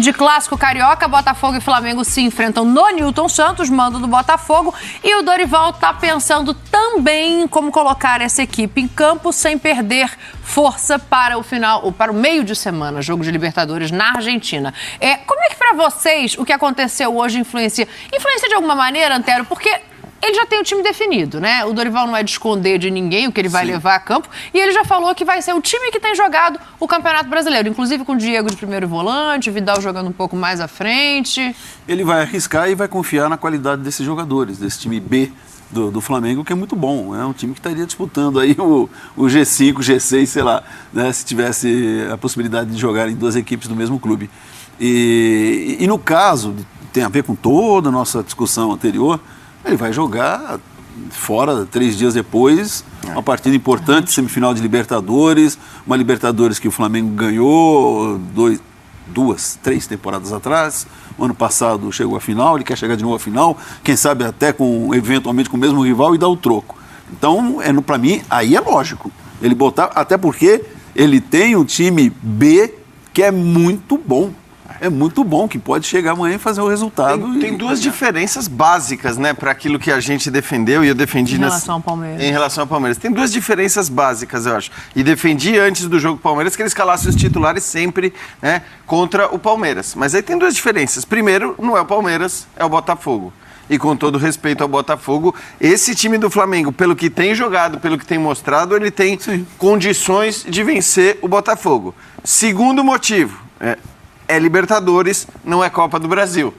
de clássico carioca, Botafogo e Flamengo se enfrentam no Newton Santos, mando do Botafogo, e o Dorival está pensando também em como colocar essa equipe em campo sem perder força para o final, para o meio de semana, jogo de Libertadores na Argentina. Como é que para vocês o que aconteceu hoje influencia? Influencia de alguma maneira, Antero? Porque ele já tem o time definido, né? O Dorival não é de esconder de ninguém o que ele vai levar a campo. E ele já falou que vai ser o time que tem jogado o Campeonato Brasileiro. Inclusive com o Diego de primeiro volante, Vidal jogando um pouco mais à frente. Ele vai arriscar e vai confiar na qualidade desses jogadores, desse time B do Flamengo, que é muito bom. É um time que estaria disputando aí o G5, G6, sei lá, né? Se tivesse a possibilidade de jogar em duas equipes do mesmo clube. E no caso, tem a ver com toda a nossa discussão anterior, ele vai jogar fora 3 dias depois, uma partida importante, semifinal de Libertadores, uma Libertadores que o Flamengo ganhou 3 temporadas atrás. O ano passado chegou à final, ele quer chegar de novo à final, quem sabe até eventualmente com o mesmo rival e dar o troco. Então, para mim, aí é lógico. Ele botar, até porque ele tem um time B que é muito bom. É muito bom, que pode chegar amanhã e fazer o resultado. Tem duas diferenças básicas, né, para aquilo que a gente defendeu e eu defendi em relação ao Palmeiras. Em relação ao Palmeiras. Tem duas diferenças básicas, eu acho. E defendi antes do jogo Palmeiras que eles escalassem os titulares sempre, né, contra o Palmeiras. Mas aí tem duas diferenças. Primeiro, não é o Palmeiras, é o Botafogo. E com todo respeito ao Botafogo, esse time do Flamengo, pelo que tem jogado, pelo que tem mostrado, ele tem condições de vencer o Botafogo. Segundo motivo, é Libertadores, não é Copa do Brasil.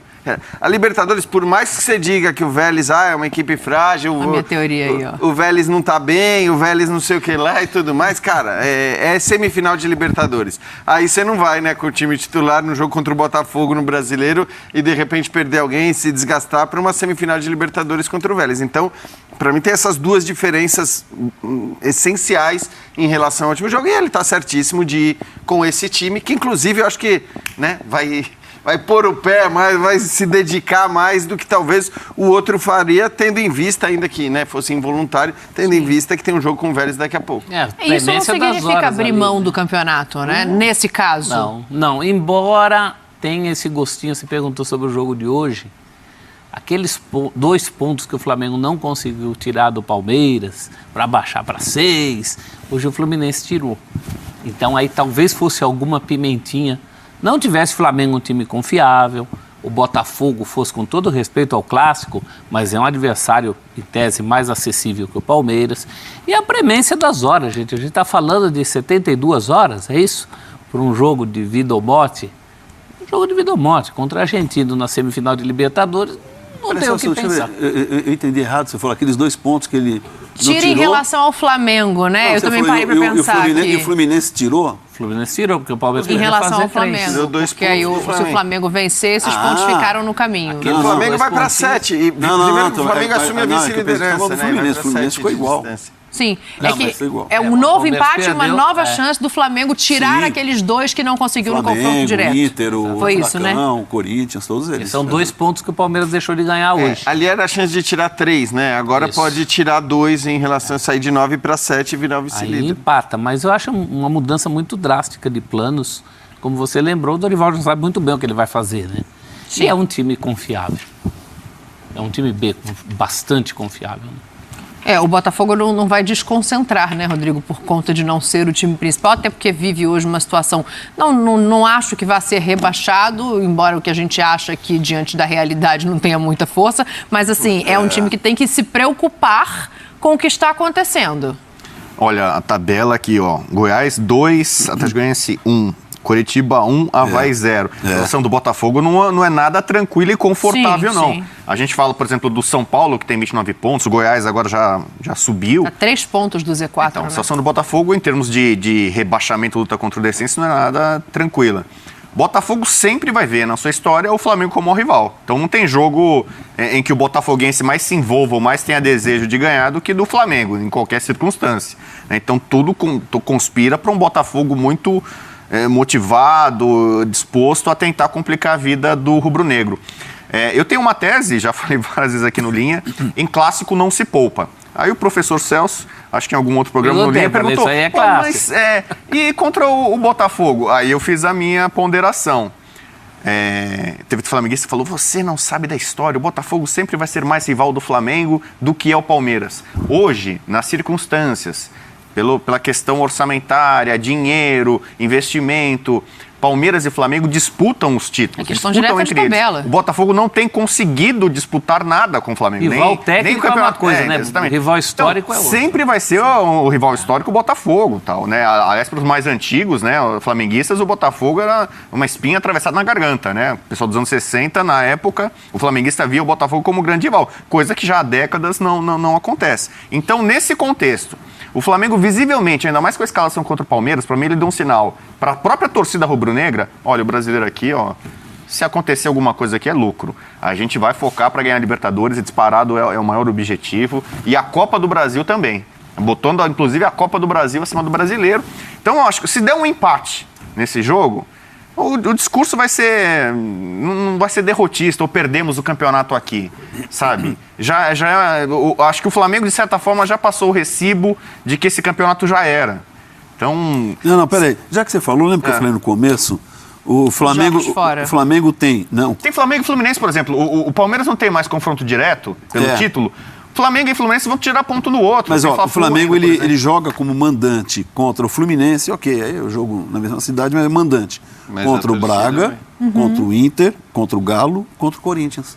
A Libertadores, por mais que você diga que o Vélez é uma equipe frágil, a minha teoria aí, ó. O Vélez não tá bem, o Vélez não sei o que lá e tudo mais, cara, é semifinal de Libertadores. Aí você não vai, né, com o time titular no jogo contra o Botafogo no Brasileiro e de repente perder alguém e se desgastar para uma semifinal de Libertadores contra o Vélez. Então, para mim tem essas duas diferenças essenciais em relação ao último jogo. E ele tá certíssimo de ir com esse time, que inclusive eu acho que, né, vai pôr o pé mais, vai se dedicar mais do que talvez o outro faria, tendo em vista, ainda que, né, fosse involuntário, tendo em vista que tem um jogo com o Vélez daqui a pouco. Isso não significa abrir mão do campeonato, né? Nesse caso. Não. Embora tenha esse gostinho, você perguntou sobre o jogo de hoje, aqueles 2 pontos que o Flamengo não conseguiu tirar do Palmeiras para baixar para 6, hoje o Fluminense tirou. Então aí talvez fosse alguma pimentinha. Não tivesse o Flamengo um time confiável, o Botafogo fosse, com todo respeito ao clássico, mas é um adversário, em tese, mais acessível que o Palmeiras. E a premência das horas, gente. A gente está falando de 72 horas, é isso? Por um jogo de vida ou morte. Um jogo de vida ou morte contra o Argentino na semifinal de Libertadores. Não tem o que pensar. Eu entendi errado, você falou aqueles 2 pontos que ele tira em relação ao Flamengo, né? Não, eu também parei para pensar E o Fluminense tirou? O Fluminense tirou, porque o Palmeiras em relação ao Flamengo, porque aí se o Flamengo Flamengo vencer, esses pontos ficaram no caminho. O Flamengo vai para 7. E primeiro o Flamengo assume a vice-liderança. O Fluminense ficou igual. Sim, é um novo empate e uma nova chance do Flamengo tirar aqueles 2 que não conseguiu no confronto direto. Inter, o Furacão, o Corinthians, todos eles. São 2 pontos que o Palmeiras deixou de ganhar hoje. Ali era a chance de tirar 3, né? Agora pode tirar 2 em relação a sair de 9 para 7 e virar vice-líder. Aí empata, mas eu acho uma mudança muito drástica de planos. Como você lembrou, o Dorival já sabe muito bem o que ele vai fazer, né? Sim. E é um time confiável. É um time B bastante confiável, né? O Botafogo não vai desconcentrar, né, Rodrigo, por conta de não ser o time principal, até porque vive hoje uma situação... Não acho que vá ser rebaixado, embora o que a gente acha que, diante da realidade, não tenha muita força, mas, assim, é um time que tem que se preocupar com o que está acontecendo. Olha, a tabela aqui, ó. Goiás 2, Atlético Goianiense 1. Curitiba 1, Avaí 0. A situação do Botafogo não é nada tranquila e confortável, não. Sim. A gente fala, por exemplo, do São Paulo, que tem 29 pontos. O Goiás agora já subiu. Tá 3 pontos do Z4. Então, a situação do Botafogo, em termos de rebaixamento, luta contra o descenso, não é nada tranquila. Botafogo sempre vai ver na sua história o Flamengo como rival. Então não tem jogo em que o botafoguense mais se envolva ou mais tenha desejo de ganhar do que do Flamengo, em qualquer circunstância. Então tudo conspira para um Botafogo muito... motivado, disposto a tentar complicar a vida do rubro-negro. Eu tenho uma tese, já falei várias vezes aqui no Linha, em clássico não se poupa. Aí o professor Celso, acho que em algum outro programa no Linha, perguntou, mas e contra o Botafogo? Aí eu fiz a minha ponderação. Teve flamenguista que falou, você não sabe da história, o Botafogo sempre vai ser mais rival do Flamengo do que é o Palmeiras. Hoje, nas circunstâncias, pela questão orçamentária, dinheiro, investimento, Palmeiras e Flamengo disputam os títulos. É questão disputam direta de tabela. O Botafogo não tem conseguido disputar nada com o Flamengo. Rival técnico o é uma coisa, né? Exatamente. Rival histórico então, é outro. sempre vai ser o rival histórico o Botafogo. Tal, né? Aliás, para os mais antigos, né, os flamenguistas, o Botafogo era uma espinha atravessada na garganta. Né? O pessoal dos anos 60, na época, o flamenguista via o Botafogo como grande rival, coisa que já há décadas não acontece. Então, nesse contexto, o Flamengo visivelmente, ainda mais com a escalação contra o Palmeiras, para mim ele deu um sinal para a própria torcida rubro-negra, olha, o brasileiro aqui, ó, se acontecer alguma coisa aqui é lucro. A gente vai focar para ganhar a Libertadores, e disparado é o maior objetivo, e a Copa do Brasil também, botando inclusive a Copa do Brasil acima do brasileiro. Então, eu acho que se der um empate nesse jogo, o discurso vai ser, não vai ser derrotista, ou perdemos o campeonato aqui, sabe? Acho que o Flamengo, de certa forma, já passou o recibo de que esse campeonato já era. Então... Não, peraí. Já que você falou, lembra que eu falei no começo? O Flamengo tem... Não. Tem Flamengo e Fluminense, por exemplo. O Palmeiras não tem mais confronto direto pelo título. Flamengo e Fluminense vão tirar ponto no outro. Mas ó, o Flamengo ele joga como mandante contra o Fluminense, ok, aí eu jogo na mesma cidade, mas é mandante. Mas contra o Braga, contra o Inter, contra o Galo, contra o Corinthians.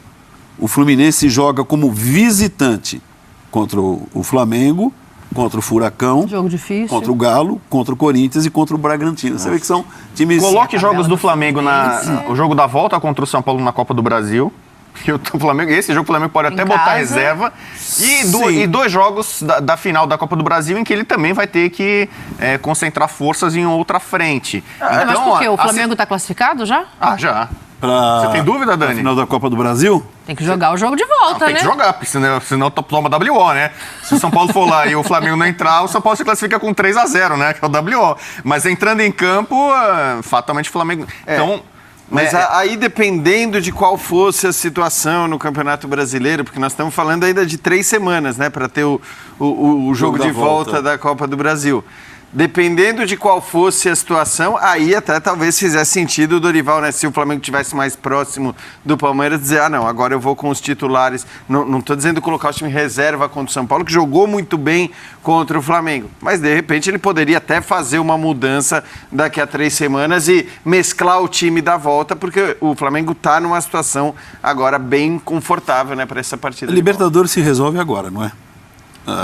O Fluminense joga como visitante contra o Flamengo, contra o Furacão, Jogo difícil. contra o Galo, contra o Corinthians e contra o Bragantino. Você vê que são times... Coloque jogos do Flamengo o jogo da volta contra o São Paulo na Copa do Brasil. Esse jogo o Flamengo pode até botar reserva. E dois jogos da final da Copa do Brasil em que ele também vai ter que concentrar forças em outra frente. Mas por quê? O Flamengo está classificado já? Já. Você tem dúvida, Dani? Na final da Copa do Brasil? Tem que jogar o jogo de volta, Tem que jogar, porque senão toma WO, né? Se o São Paulo for lá e o Flamengo não entrar, o São Paulo se classifica com 3-0, né? Que é o WO. Mas entrando em campo, fatalmente o Flamengo... Então... Mas aí, dependendo de qual fosse a situação no Campeonato Brasileiro, porque nós estamos falando ainda de 3 semanas, né, para ter o jogo de volta da Copa do Brasil. Dependendo de qual fosse a situação, aí até talvez fizesse sentido o Dorival, né? Se o Flamengo estivesse mais próximo do Palmeiras, dizer, não, agora eu vou com os titulares. Não estou dizendo colocar o time em reserva contra o São Paulo, que jogou muito bem contra o Flamengo. Mas, de repente, ele poderia até fazer uma mudança daqui a 3 semanas e mesclar o time da volta, porque o Flamengo está numa situação agora bem confortável, né, para essa partida. Libertadores se resolve agora, não é?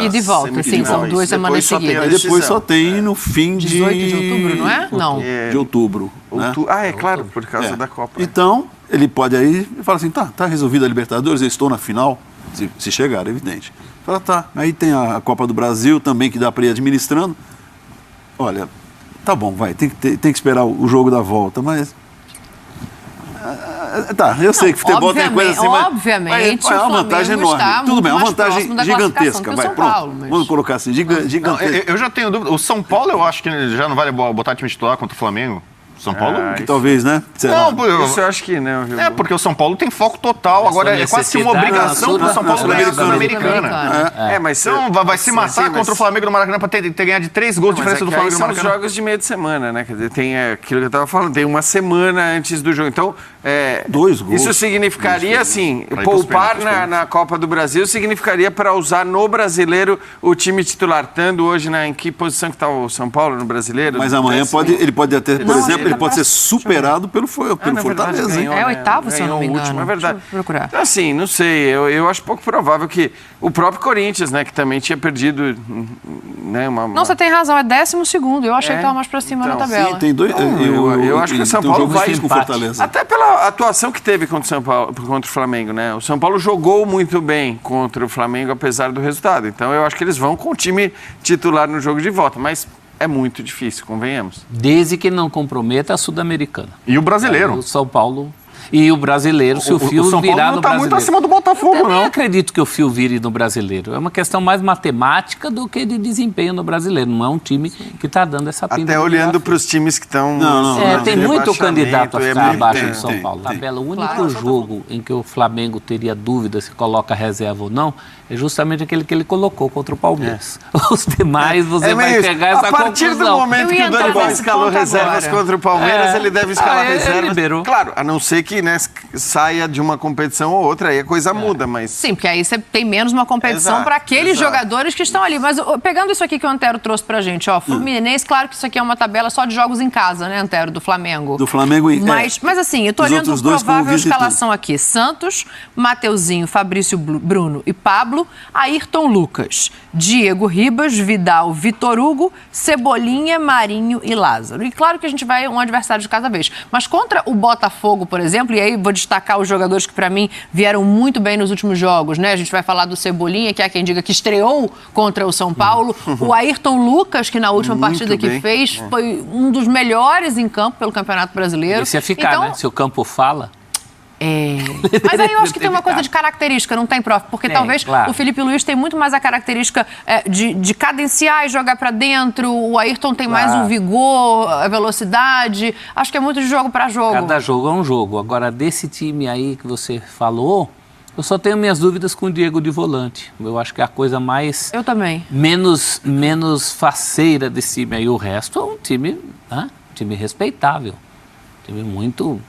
E de volta, sim, são 2 semanas seguidas. E depois só tem no fim de... 18 de outubro, não é? Não. De outubro. Né? É claro, por causa da Copa. Então, ele pode aí falar assim, tá resolvida a Libertadores, eu estou na final, se chegar, é evidente. Fala, tá, aí tem a Copa do Brasil também, que dá para ir administrando. Olha, tá bom, vai, tem que esperar o jogo da volta, mas... Tá, eu sei que futebol tem coisa assim, mas... Obviamente, é uma vantagem enorme. Tudo bem, é uma vantagem gigantesca. Vai, pronto. Vamos colocar assim, gigantesca. Eu já tenho dúvida. O São Paulo, eu acho que já não vale botar time titular contra o Flamengo. São Paulo? Que talvez, né? Isso eu acho que não, viu? Porque o São Paulo tem foco total. Agora é quase que uma obrigação para o São Paulo ganhar a Sul-Americana. Mas então vai se matar contra o Flamengo no Maracanã para ter ganhar de 3 gols de diferença do Flamengo no Maracanã. São jogos de meio de semana, né? Quer dizer, tem aquilo que eu estava falando, tem uma semana antes do jogo. Então, 2 gols. Isso significaria, assim, poupar na Copa do Brasil significaria para usar no Brasileiro o time titular. Estando hoje, em que posição que está o São Paulo no Brasileiro? Mas amanhã ele pode até, por exemplo, ele pode ser superado pelo Fortaleza. É o 8º, se eu não me engano. Último, é verdade. Deixa eu procurar. Então, assim, não sei, eu acho pouco provável que o próprio Corinthians, né, que também tinha perdido, né, Não, você tem razão, é 12º. Eu achei que estava mais para cima na tabela. Sim, tem 2. Eu acho que o São Paulo vai com Fortaleza. Até pela atuação que teve contra o São Paulo, contra o Flamengo, né? O São Paulo jogou muito bem contra o Flamengo, apesar do resultado. Então, eu acho que eles vão com o time titular no jogo de volta, mas é muito difícil, convenhamos. Desde que não comprometa a Sul-Americana. E o brasileiro. O São Paulo... E o brasileiro, se o Fio São virar Paulo no não tá brasileiro... muito acima do Botafogo, Eu nem não. acredito que o Fio vire no brasileiro. É uma questão mais matemática do que de desempenho no brasileiro. Não é um time que está dando essa pinta. Até olhando para os times que estão... Tem muito candidato a ficar abaixo tem, do São tem, Paulo. tem. Tabela, o único Claro. jogo em que o Flamengo teria dúvida se coloca reserva ou não é justamente aquele que ele colocou contra o Palmeiras. Os demais você vai meio- pegar essa A partir conclusão. do momento Eu que ia o entrar Dorival nesse escalou ponto reservas agora. contra o Palmeiras, ele deve escalar ele reservas. liberou. Claro, a não ser que saia de uma competição ou outra, aí a coisa muda, mas... Sim, porque aí você tem menos uma competição Exato, para aqueles exato. jogadores que estão ali. Mas pegando isso aqui que o Antero trouxe pra gente, ó, Fluminense, claro que isso aqui é uma tabela só de jogos em casa, né, Antero, do Flamengo. Do Flamengo e... Mas assim, eu tô Os olhando outros dois como provável visitante. escalação aqui. Santos, Mateuzinho, Fabrício Bruno e Pablo, Ayrton Lucas, Diego Ribas, Vidal, Vitor Hugo, Cebolinha, Marinho e Lázaro. E claro que a gente vai um adversário de cada vez. Mas contra o Botafogo, por exemplo, e aí vou destacar os jogadores que pra mim vieram muito bem nos últimos jogos, né? A gente vai falar do Cebolinha, que é quem diga que estreou contra o São Paulo. O Ayrton Lucas, que na última Muito partida que bem. fez, foi um dos melhores em campo pelo Campeonato Brasileiro. Esse ia ficar, Então, né? Se o campo fala... mas aí eu acho que tem uma coisa de característica, não tem, prof? Porque Tem, talvez claro. o Felipe Luiz tem muito mais a característica de cadenciar e jogar pra dentro, o Ayrton tem mais o vigor, a velocidade. Acho que é muito de jogo pra jogo. Cada jogo é um jogo. Agora, desse time aí que você falou, eu só tenho minhas dúvidas com o Diego de volante. Eu acho que é a coisa mais... Eu também. menos faceira desse time aí. O resto é um time respeitável. Um time muito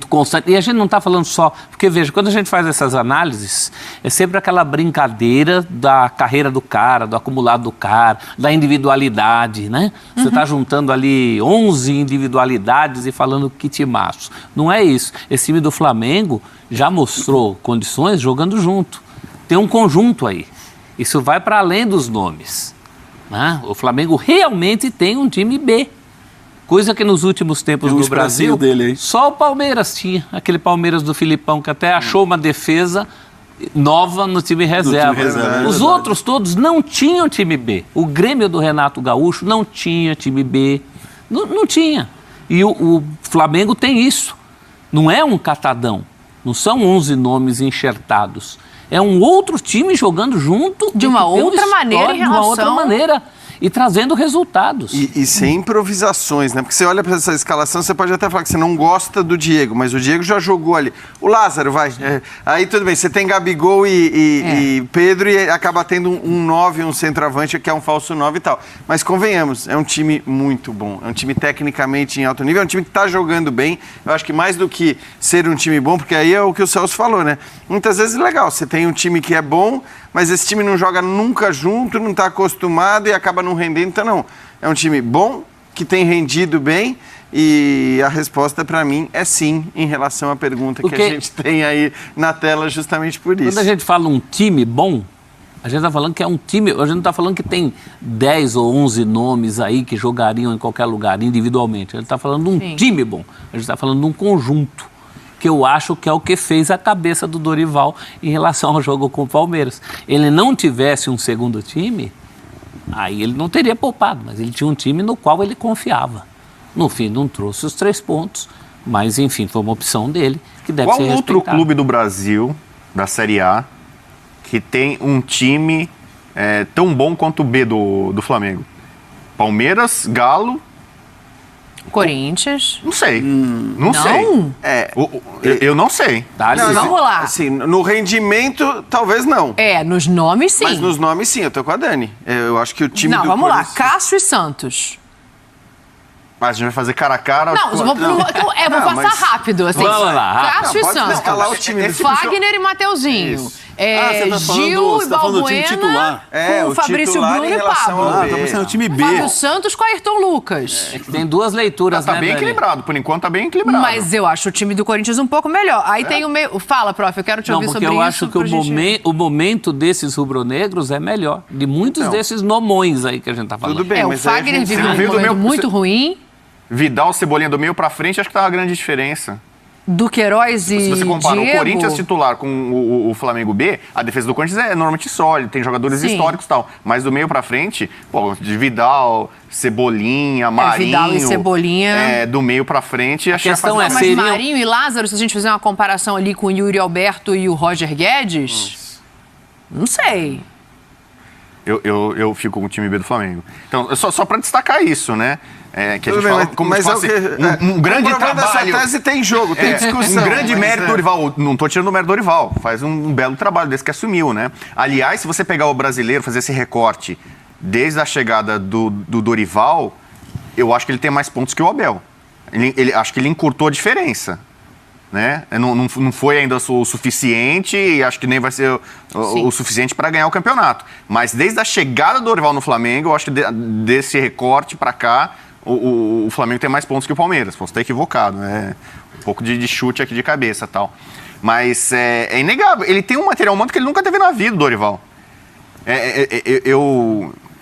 constante. E a gente não está falando só... Porque, veja, quando a gente faz essas análises, é sempre aquela brincadeira da carreira do cara, do acumulado do cara, da individualidade, né? Você está juntando ali 11 individualidades e falando que timaço. Não é isso. Esse time do Flamengo já mostrou condições jogando junto. Tem um conjunto aí. Isso vai para além dos nomes, né? O Flamengo realmente tem um time B. Coisa que nos últimos tempos Tem um no expressinho Brasil, dele aí. só o Palmeiras tinha. Aquele Palmeiras do Filipão, que até achou uma defesa nova no time reserva. reserva, é Os verdade. outros todos não tinham time B. O Grêmio do Renato Gaúcho não tinha time B. Não tinha. E o Flamengo tem isso. Não é um catadão. Não são 11 nomes enxertados. É um outro time jogando junto. De uma e que tem outra maneira em de uma outra relação- maneira. E trazendo resultados. E sem improvisações, né? Porque você olha para essa escalação, você pode até falar que você não gosta do Diego, mas o Diego já jogou ali. O Lázaro, vai. Aí tudo bem, você tem Gabigol e Pedro e acaba tendo um 9, um centroavante que é um falso 9 e tal. Mas convenhamos, é um time muito bom. É um time tecnicamente em alto nível, é um time que está jogando bem. Eu acho que mais do que ser um time bom, porque aí é o que o Celso falou, né? Muitas vezes é legal, você tem um time que é bom, mas esse time não joga nunca junto, não está acostumado e acaba não rendendo. Então, não. É um time bom, que tem rendido bem e a resposta para mim é sim, em relação à pergunta que a gente tem aí na tela justamente por isso. Quando a gente fala um time bom, a gente está falando que é um time, a gente não está falando que tem 10 ou 11 nomes aí que jogariam em qualquer lugar individualmente. A gente está falando de um Sim. time bom, a gente está falando de um conjunto, que eu acho que é o que fez a cabeça do Dorival em relação ao jogo com o Palmeiras. Ele não tivesse um segundo time, aí ele não teria poupado, mas ele tinha um time no qual ele confiava. No fim, não trouxe os 3 pontos, mas enfim, foi uma opção dele que deve ser Qual outro respeitada. clube do Brasil, da Série A, que tem um time tão bom quanto o B do Flamengo? Palmeiras, Galo, Corinthians. não sei. Não Não? sei. Eu não sei. Tá, Não, Cisão? vamos lá. Assim, no rendimento, talvez não. Nos nomes, sim. Mas nos nomes, sim, eu tô com a Dani. Eu acho que o time Não, do vamos lá. Corinthians... Cássio e Santos. Mas a gente vai fazer cara a cara. Não, eu vou passar mas- rápido, assim. Vamos lá. Cássio e Pode Santos. escalar o time do Fagner e Mateuzinho. Isso. você tá falando Gil do- e você tá falando do time Balbuena titular. É, com o Fabrício titular Bruno em e relação Pablo. ao Tá pensando no time B. Fábio Santos com Ayrton Lucas. Tem duas leituras, Tá né, bem Dani? equilibrado. Por enquanto tá bem equilibrado. Mas eu acho o time do Corinthians um pouco melhor. Aí tem o meio... Fala, prof, eu quero te Não, ouvir porque sobre eu isso. acho que o momento desses rubro-negros é melhor. De muitos Então. desses nomões aí que a gente tá falando. Tudo bem, o mas aí a Fagner gente vive não um viu do momento meu- muito ruim. Vidal, Cebolinha do meio pra frente, acho que tá uma grande diferença. Duqueiroz e Se você compara Diego... o Corinthians titular com o Flamengo B, a defesa do Corinthians é normalmente sólida, tem jogadores históricos e tal. Mas do meio pra frente, pô, de Vidal, Cebolinha, Marinho... Vidal e Cebolinha... do meio pra frente... A questão Mas seriam... Marinho e Lázaro, se a gente fizer uma comparação ali com o Yuri Alberto e o Roger Guedes... Não sei. Eu fico com o time B do Flamengo. Então, só pra destacar isso, né? Que a gente fala como mas se fosse um grande trabalho. Essa tese tem jogo, tem discussão. Um grande mérito do Dorival. Não tô tirando o mérito do Dorival. Faz um belo trabalho desse que assumiu, né? Aliás, se você pegar o brasileiro, fazer esse recorte desde a chegada do Dorival, eu acho que ele tem mais pontos que o Abel. Acho que ele encurtou a diferença. Né? Não foi ainda o suficiente e acho que nem vai ser o suficiente para ganhar o campeonato. Mas desde a chegada do Dorival no Flamengo, eu acho que desse recorte para cá, o Flamengo tem mais pontos que o Palmeiras. Posso estar equivocado, né? Um pouco de chute aqui de cabeça e tal. Mas é inegável. Ele tem um material humano que ele nunca teve na vida, o Dorival.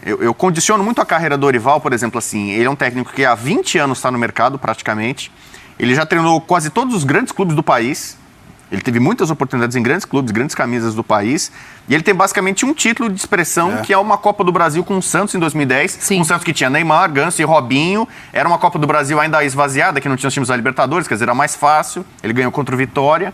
Eu condiciono muito a carreira do Dorival, por exemplo, assim. Ele é um técnico que há 20 anos está no mercado, praticamente. Ele já treinou quase todos os grandes clubes do país. Ele teve muitas oportunidades em grandes clubes, grandes camisas do país. E ele tem basicamente um título de expressão, que é uma Copa do Brasil com o Santos em 2010. Sim. Um Santos que tinha Neymar, Ganso e Robinho. Era uma Copa do Brasil ainda esvaziada, que não tinha os times da Libertadores, quer dizer, era mais fácil. Ele ganhou contra o Vitória.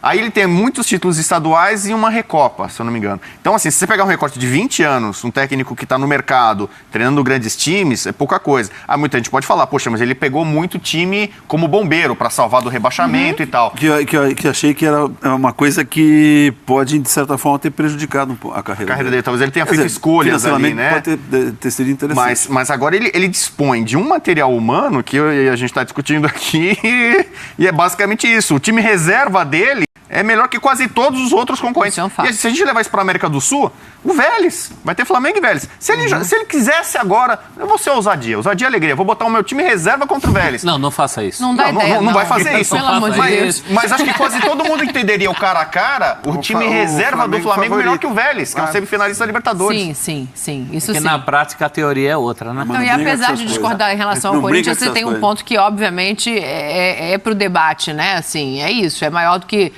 Aí ele tem muitos títulos estaduais e uma Recopa, se eu não me engano. Então, assim, se você pegar um recorte de 20 anos, um técnico que está no mercado, treinando grandes times, é pouca coisa. Muita gente pode falar, poxa, mas ele pegou muito time como bombeiro para salvar do rebaixamento e tal. Que achei que era uma coisa que pode, de certa forma, ter prejudicado a carreira dele. Talvez ele tenha feito escolhas ali, né? Pode ter sido interessante. Mas agora ele dispõe de um material humano que a gente está discutindo aqui e é basicamente isso. O time reserva dele é melhor que quase todos os outros concorrentes. E se a gente levar isso para a América do Sul, o Vélez, vai ter Flamengo e Vélez. Se ele quisesse agora, eu vou ser ousadia e alegria, vou botar o meu time reserva contra o Vélez. Não faça isso. Não dá ideia. Não vai fazer isso. Pelo amor de Deus. Mas acho que quase todo mundo entenderia o cara a cara, o time reserva do Flamengo melhor que o Vélez, que é um semifinalista da Libertadores. Sim. Isso Porque sim. na prática a teoria é outra, né? Não, e apesar de discordar em relação ao Corinthians, você tem um ponto que, obviamente, é pro debate, né? Assim, é isso. É maior do que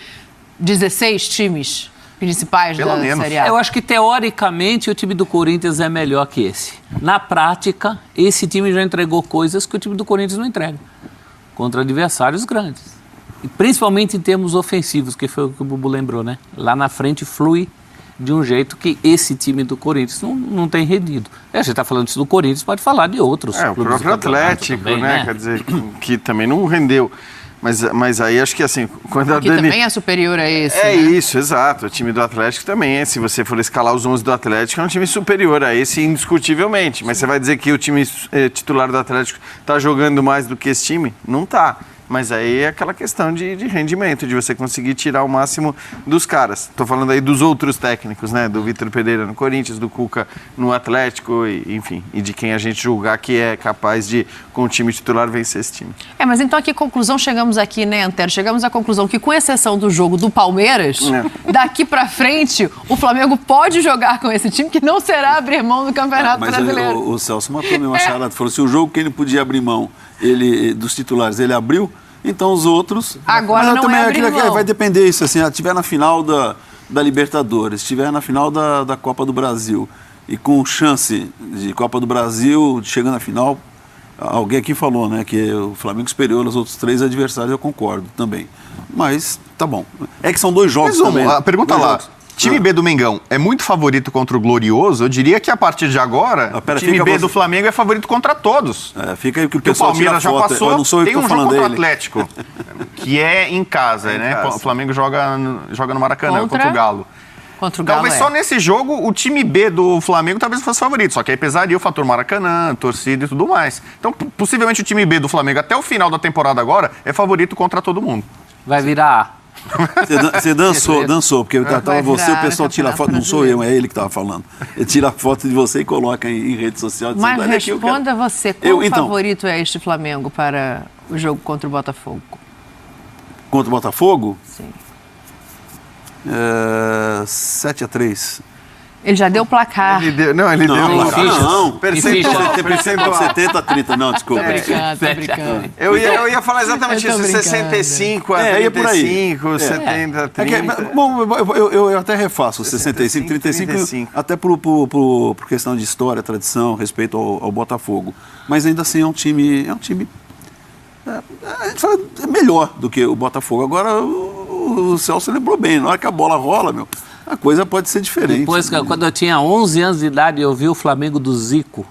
16 times principais da Série A. Eu acho que, teoricamente, o time do Corinthians é melhor que esse. Na prática, esse time já entregou coisas que o time do Corinthians não entrega. Contra adversários grandes. E principalmente em termos ofensivos, que foi o que o Bubu lembrou, né? Lá na frente flui de um jeito que esse time do Corinthians não tem rendido. A gente está falando isso do Corinthians, pode falar de outros. O próprio Atlético, também, né? Quer dizer, que também não rendeu. Mas aí acho que assim, quando a Dani... também é superior a esse, É né? isso, exato. O time do Atlético também é. Se você for escalar os 11 do Atlético, é um time superior a esse, indiscutivelmente. Mas você vai dizer que o time titular do Atlético está jogando mais do que esse time? Não está. Mas aí é aquela questão de rendimento, de você conseguir tirar o máximo dos caras. Estou falando aí dos outros técnicos, né? Do Vitor Pereira no Corinthians, do Cuca no Atlético, enfim. E de quem a gente julgar que é capaz de, com o time titular, vencer esse time. Mas então a que conclusão chegamos aqui, né, Antero? Chegamos à conclusão que, com exceção do jogo do Palmeiras, daqui pra frente, o Flamengo pode jogar com esse time, que não será abrir mão do Campeonato Brasileiro. O Celso matou mesmo a charada. Falou, se o jogo que ele podia abrir mão dos titulares, ele abriu, então os outros... Agora não é abrir mão. Vai depender isso, assim, se estiver na final da Libertadores, se estiver na final da Copa do Brasil e com chance de Copa do Brasil, chegando à final, alguém aqui falou, né, que o Flamengo superior aos outros 3 adversários, eu concordo também. Mas, tá bom. É que são 2 jogos também. A pergunta lá, time B do Mengão é muito favorito contra o Glorioso? Eu diria que a partir de agora, o time B do Flamengo é favorito contra todos. Fica aí que o Porque o pessoal Palmeiras já passou, eu não sou eu tem que um tô jogo falando contra o dele. Atlético, que é em casa, né? casa. O Flamengo joga no Maracanã, contra o Galo. Contra o Galo, Talvez só nesse jogo o time B do Flamengo talvez fosse favorito, só que aí pesaria o fator Maracanã, torcida e tudo mais. Então, possivelmente o time B do Flamengo até o final da temporada agora é favorito contra todo mundo. Vai virar A. Você dançou, porque tava você, o pessoal tira a foto, não sou eu, é ele que estava falando. Ele tira a foto de você e coloca em rede social. Mas responda você, qual então, favorito é este Flamengo para o jogo contra o Botafogo? Contra o Botafogo? Sim. 7-3. Ele já deu o placar. Ele deu Não, percentual. percentual 70 a 30, não, desculpa. Tô brincando. Eu ia falar exatamente Eu tô isso, brincando. 65 a É por aí. 35, 70 a 30. Bom, eu até refaço 65, 35, até por questão de história, tradição, respeito ao Botafogo. Mas ainda assim é um time a gente fala, é melhor do que o Botafogo. Agora o Celso lembrou bem, na hora que a bola rola, a coisa pode ser diferente. Depois, quando eu tinha 11 anos de idade, eu vi o Flamengo do Zico.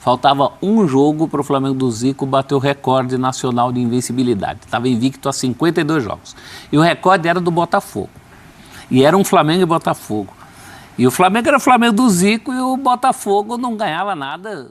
Faltava um jogo para o Flamengo do Zico bater o recorde nacional de invencibilidade. Estava invicto a 52 jogos. E o recorde era do Botafogo. E era um Flamengo e Botafogo. E o Flamengo era o Flamengo do Zico e o Botafogo não ganhava nada.